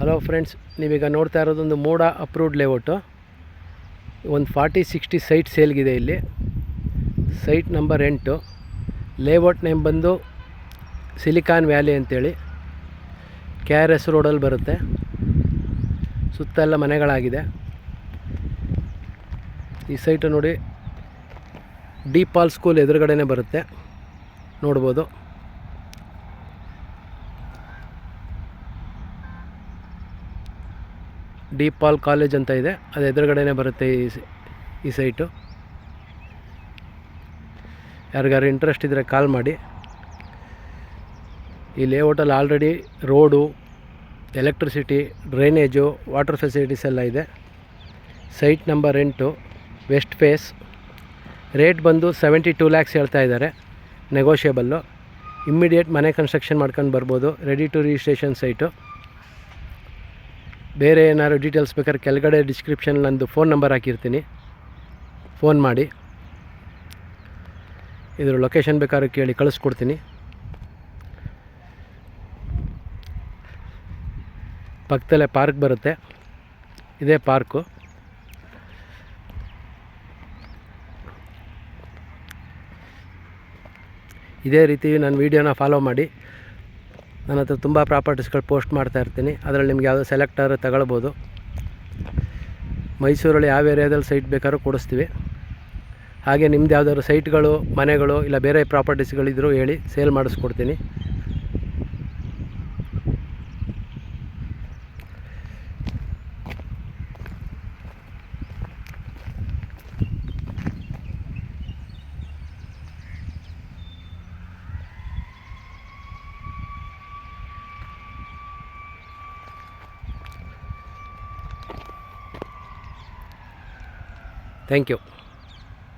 Hello friends, ನೀವೀಗ ನೋಡ್ತಾ ಇರೋದೊಂದು ಮೂಡ approved layout. ಒಂದು 40-60 ಸೈಟ್ ಸೇಲ್ಗಿದೆ. ಇಲ್ಲಿ ಸೈಟ್ ನಂಬರ್ 8. ಲೇಔಟ್ ನೇಮ್ ಬಂದು ಸಿಲಿಕಾನ್ ವ್ಯಾಲಿ ಅಂತೇಳಿ KRS ರೋಡಲ್ಲಿ ಬರುತ್ತೆ. ಸುತ್ತ ಎಲ್ಲ ಮನೆಗಳಾಗಿದೆ. ಈ ಸೈಟು ನೋಡಿ, ಡಿಪಾಲ್ ಸ್ಕೂಲ್ ಎದುರುಗಡೆನೇ ಬರುತ್ತೆ, ನೋಡ್ಬೋದು. ಡಿಪಾಲ್ ಕಾಲೇಜ್ ಅಂತ ಇದೆ, ಅದು ಎದುರುಗಡೆನೇ ಬರುತ್ತೆ ಈ ಸೈಟು. ಯಾರಿಗಾರು ಇಂಟ್ರೆಸ್ಟ್ ಇದ್ದರೆ ಕಾಲ್ ಮಾಡಿ. ಈ ಲೇಔಟಲ್ಲಿ already road, electricity, drainage, water facilities ಎಲ್ಲ ಇದೆ. Site number 8, west face. Rate ಬಂದು 72 lakhs ಹೇಳ್ತಾ ಇದ್ದಾರೆ, ನೆಗೋಷಿಯಬಲ್ಲು. ಇಮ್ಮಿಡಿಯೇಟ್ ಮನೆ ಕನ್ಸ್ಟ್ರಕ್ಷನ್ ಮಾಡ್ಕೊಂಡು ಬರ್ಬೋದು. Ready to registration site. ಬೇರೆ ಏನಾದ್ರು ಡೀಟೇಲ್ಸ್ ಬೇಕಾದ್ರೆ ಕೆಳಗಡೆ ಡಿಸ್ಕ್ರಿಪ್ಷನ್ ನಂದು ಫೋನ್ ನಂಬರ್ ಹಾಕಿರ್ತೀನಿ, ಫೋನ್ ಮಾಡಿ. ಇದ್ರ ಲೊಕೇಶನ್ ಬೇಕಾದ್ರೆ ಕೇಳಿ ಕಳಿಸ್ಕೊಡ್ತೀನಿ. ಪಕ್ಕದಲ್ಲೇ ಪಾರ್ಕ್ ಬರುತ್ತೆ, ಇದೇ ಪಾರ್ಕು. ಇದೇ ರೀತಿ ನನ್ನ ವೀಡಿಯೋನ ಫಾಲೋ ಮಾಡಿ. ನನ್ನ ಹತ್ರ ತುಂಬ ಪ್ರಾಪರ್ಟೀಸ್ಗಳು ಪೋಸ್ಟ್ ಮಾಡ್ತಾ ಇರ್ತೀನಿ. ಅದರಲ್ಲಿ ನಿಮ್ಗೆ ಯಾವುದೋ ಸೆಲೆಕ್ಟರ್ ತಗೊಳ್ಬೋದು. ಮೈಸೂರಲ್ಲಿ ಯಾವ ಏರಿಯಾದಲ್ಲಿ ಸೈಟ್ ಬೇಕಾದ್ರೂ ಕೊಡಿಸ್ತೀವಿ. ಹಾಗೆ ನಿಮ್ದು ಯಾವುದಾದ್ರು ಸೈಟ್ಗಳು, ಮನೆಗಳು ಇಲ್ಲ ಬೇರೆ ಪ್ರಾಪರ್ಟೀಸ್ಗಳಿದ್ದರೂ ಹೇಳಿ, ಸೇಲ್ ಮಾಡಿಸ್ಕೊಡ್ತೀನಿ. Thank you.